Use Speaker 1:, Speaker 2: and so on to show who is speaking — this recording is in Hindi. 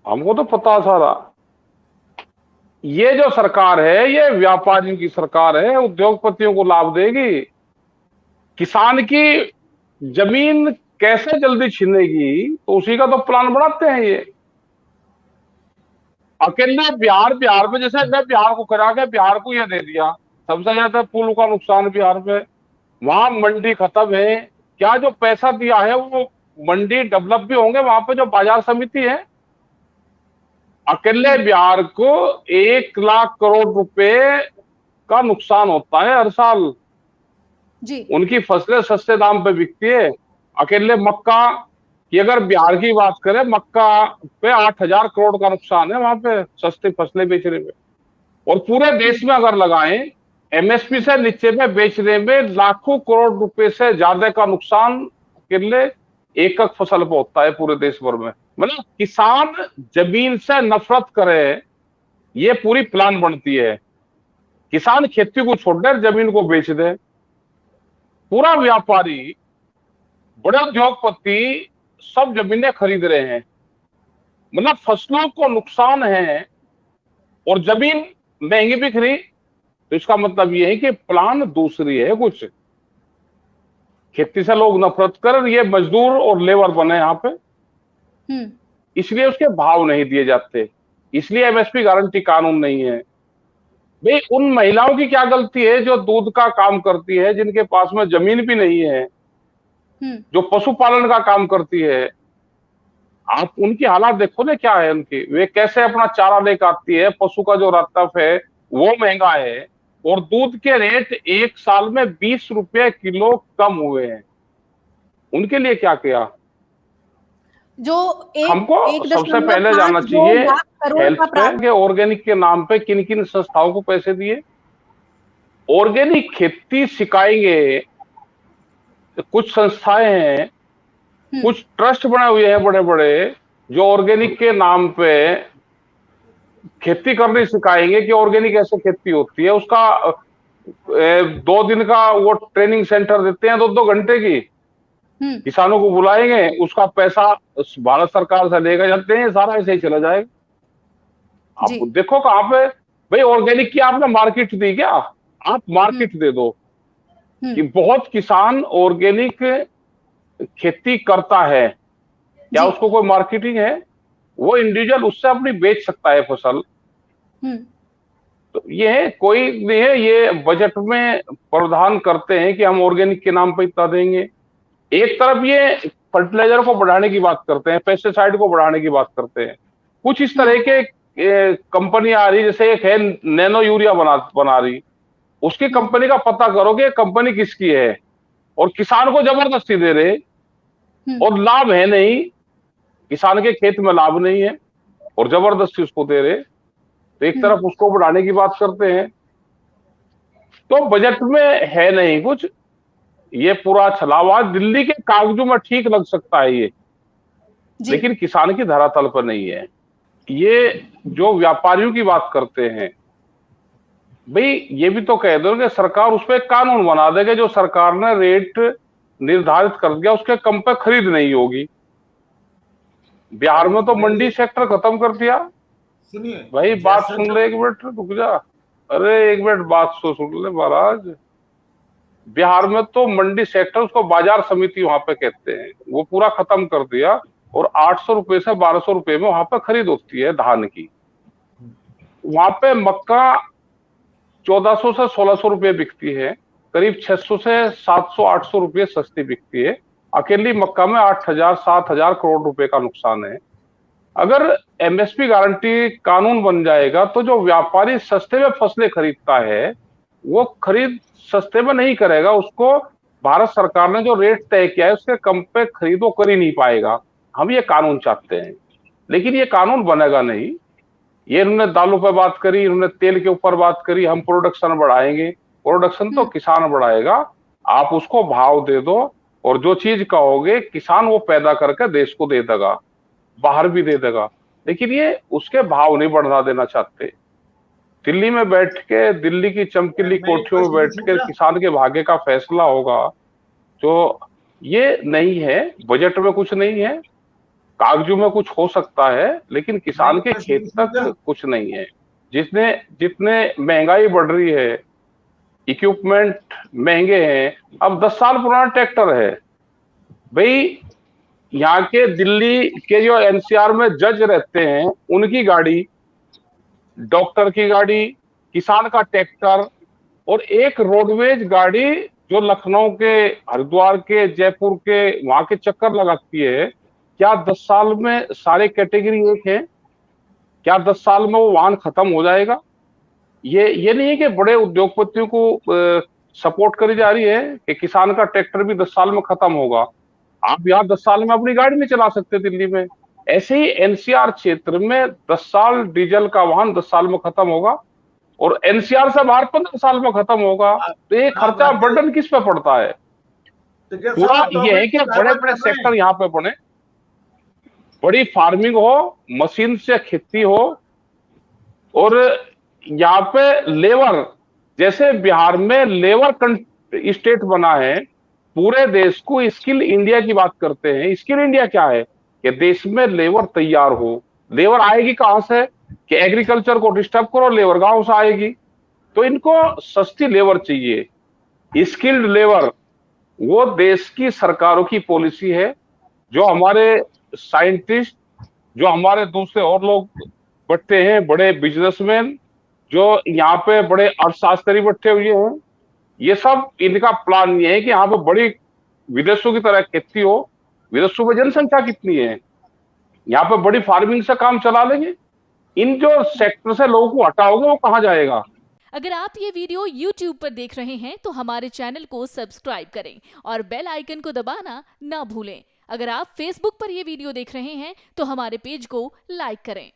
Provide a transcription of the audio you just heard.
Speaker 1: हमको तो पता सारा। ये जो सरकार है ये व्यापारियों की सरकार है, उद्योगपतियों को लाभ देगी। किसान की जमीन कैसे जल्दी छीनेगी तो उसी का तो प्लान बनाते हैं ये। अकेले बिहार बिहार में जैसे मैं बिहार को करा के बिहार को ये दे दिया, सबसे ज्यादा पुल का नुकसान बिहार में। वहां मंडी खत्म है, क्या जो पैसा दिया है वो मंडी डेवलप भी होंगे वहां पे जो बाजार समिति है। अकेले बिहार को 1 लाख करोड़ रुपए का नुकसान होता है हर साल।
Speaker 2: जी।
Speaker 1: उनकी फसलें सस्ते दाम पे बिकती है। अकेले मक्का की अगर बिहार की बात करें, मक्का पे 8,000 करोड़ का नुकसान है वहां पे सस्ती फसलें बेचने में। और पूरे देश में अगर लगाएं, एमएसपी से नीचे में बेचने में लाखों करोड़ रुपए से ज्यादा का नुकसान अकेले एक एक फसल पे होता है पूरे देश भर में। मतलब किसान जमीन से नफरत करे, ये पूरी प्लान बनती है। किसान खेती को छोड़ दे, जमीन को बेच दे। पूरा व्यापारी, बड़े उद्योगपति सब जमीनें खरीद रहे हैं। मतलब फसलों को नुकसान है और जमीन महंगी बिक रही, तो इसका मतलब ये है कि प्लान दूसरी है कुछ। खेती से लोग नफरत कर ये मजदूर और लेबर बने यहाँ पे, इसलिए उसके भाव नहीं दिए जाते, इसलिए एमएसपी गारंटी कानून नहीं है। भाई उन महिलाओं की क्या गलती है जो दूध का काम करती है, जिनके पास में जमीन भी नहीं है, जो पशुपालन का काम करती है। आप उनकी हालात देखो ना क्या है उनकी, वे कैसे अपना चारा लेकर आती है, पशु का जो रत्तफ है वो महंगा है, और दूध के रेट 1 साल में 20 रुपए किलो कम हुए हैं। उनके लिए क्या किया?
Speaker 2: जो
Speaker 1: हमको सबसे पहले जानना चाहिए हेल्थ पे, ऑर्गेनिक के नाम पे किन किन संस्थाओं को पैसे दिए। ऑर्गेनिक खेती सिखाएंगे कुछ संस्थाएं हैं, कुछ ट्रस्ट बने हुए हैं बड़े बड़े, जो ऑर्गेनिक के नाम पे खेती करनी सिखाएंगे कि ऑर्गेनिक ऐसे खेती होती है। उसका 2 दिन का वो ट्रेनिंग सेंटर देते हैं, 2-2 घंटे की। किसानों को बुलाएंगे, उसका पैसा भारत सरकार से लेकर जाते हैं, सारा ऐसे ही चला जाएगा। आप देखो कहाँ पे भाई ऑर्गेनिक की आपने मार्केट दी क्या? आप मार्केट दे दो कि बहुत किसान ऑर्गेनिक खेती करता है, क्या उसको कोई मार्केटिंग है? वो इंडिविजुअल उससे अपनी बेच सकता है फसल। तो ये कोई नहीं है, ये बजट में प्रावधान करते हैं कि हम ऑर्गेनिक के नाम पर इतना देंगे। एक तरफ ये फर्टिलाइजर को बढ़ाने की बात करते हैं, पेस्टिसाइड को बढ़ाने की बात करते हैं। कुछ इस तरह के कंपनी आ रही, जैसे एक है नैनो यूरिया बना रही, उसकी कंपनी का पता करो कि कंपनी किसकी है, और किसान को जबरदस्ती दे रहे, और लाभ है नहीं, किसान के खेत में लाभ नहीं है और जबरदस्ती उसको दे रहे। तो एक तरफ उसको बढ़ाने की बात करते हैं, तो बजट में है नहीं कुछ, ये पूरा छलावा दिल्ली के कागजों में ठीक लग सकता है ये, लेकिन किसान की धरातल पर नहीं है। ये जो व्यापारियों की बात करते हैं, भाई ये भी तो कह दो कि सरकार उस पर कानून बना देगा, जो सरकार ने रेट निर्धारित कर दिया उसके कम पे खरीद नहीं होगी। बिहार में तो मंडी सेक्टर खत्म कर दिया।
Speaker 3: सुनिए
Speaker 1: भाई बात सुन ले, 1 मिनट रुक जा। अरे 1 मिनट बात सुन ले महाराज। बिहार में तो मंडी सेक्टर, उसको बाजार समिति वहां पे कहते हैं, वो पूरा खत्म कर दिया, और 800 रुपए से 1200 रुपए में वहां पे खरीद होती है धान की। वहां पे मक्का 1400 से 1600 रुपए बिकती है, करीब 600 से 700 800 रुपए सस्ती बिकती है। अकेली मक्का में 8,000 7,000 करोड़ रुपए का नुकसान है। अगर एमएसपी गारंटी कानून बन जाएगा तो जो व्यापारी सस्ते में फसलें खरीदता है वो खरीद सस्ते में नहीं करेगा, उसको भारत सरकार ने जो रेट तय किया है उसके कम पे खरीद वो कर ही नहीं पाएगा। हम ये कानून चाहते हैं, लेकिन ये कानून बनेगा नहीं। ये इन्होंने दालों पर बात करी, इन्होंने तेल के ऊपर बात करी, हम प्रोडक्शन बढ़ाएंगे। प्रोडक्शन तो किसान बढ़ाएगा, आप उसको भाव दे दो, और जो चीज कहोगे किसान वो पैदा करके देश को दे देगा, बाहर भी दे देगा। लेकिन ये उसके भाव नहीं बढ़ा देना चाहते। दिल्ली में बैठ के, दिल्ली की चमकीली कोठियों में बैठ के किसान के भाग्य का फैसला होगा, तो ये नहीं है। बजट में कुछ नहीं है, कागजों में कुछ हो सकता है, लेकिन किसान के खेत तक कुछ नहीं है। जितने जितने महंगाई बढ़ रही है, इक्विपमेंट महंगे हैं। अब 10 साल पुराना ट्रैक्टर है भाई, यहाँ के दिल्ली के जो एनसीआर में जज रहते हैं, उनकी गाड़ी, डॉक्टर की गाड़ी, किसान का ट्रैक्टर और एक रोडवेज गाड़ी जो लखनऊ के, हरिद्वार के, जयपुर के वहां के चक्कर लगाती है। क्या 10 साल में सारे कैटेगरी एक है? क्या 10 साल में वो वाहन खत्म हो जाएगा? ये नहीं है कि बड़े उद्योगपतियों को सपोर्ट करी जा रही है कि किसान का ट्रैक्टर भी 10 साल में खत्म होगा। आप यहाँ 10 साल में अपनी गाड़ी नहीं चला सकते दिल्ली में। ऐसे ही एनसीआर क्षेत्र में 10 साल डीजल का वाहन 10 साल में खत्म होगा और एनसीआर से बाहर 15 साल में खत्म होगा। तो ये खर्चा बर्डन किस पे पड़ता है? पूरा ये है कि बड़े बड़े सेक्टर यहाँ पे बने, बड़ी फार्मिंग हो, मशीन से खेती हो, और यहाँ पे लेबर, जैसे बिहार में लेबर स्टेट बना है, पूरे देश को स्किल इंडिया की बात करते हैं। स्किल इंडिया क्या है? कि देश में लेबर तैयार हो। लेबर आएगी कहां से? कि एग्रीकल्चर को डिस्टर्ब करो, लेबर गांव से आएगी। तो इनको सस्ती लेबर चाहिए, स्किल्ड लेबर। वो देश की सरकारों की पॉलिसी है। जो हमारे साइंटिस्ट, जो हमारे दूसरे और लोग बैठे हैं, बड़े बिजनेसमैन जो यहाँ पे बड़े अर्थशास्त्री बैठे हुए हैं, ये सब इनका प्लान ये है कि यहाँ पे बड़ी विदेशों की तरह खेती हो। विदेशों में जनसंख्या कितनी है, यहाँ पे बड़ी फार्मिंग से काम चला लेंगे। इन जो सेक्टर से लोगों को हटाओगे वो कहाँ जाएगा?
Speaker 3: अगर आप ये वीडियो YouTube पर देख रहे हैं तो हमारे चैनल को सब्सक्राइब करें और बेल आइकन को दबाना ना भूलें। अगर आप Facebook पर ये वीडियो देख रहे हैं तो हमारे पेज को लाइक करें।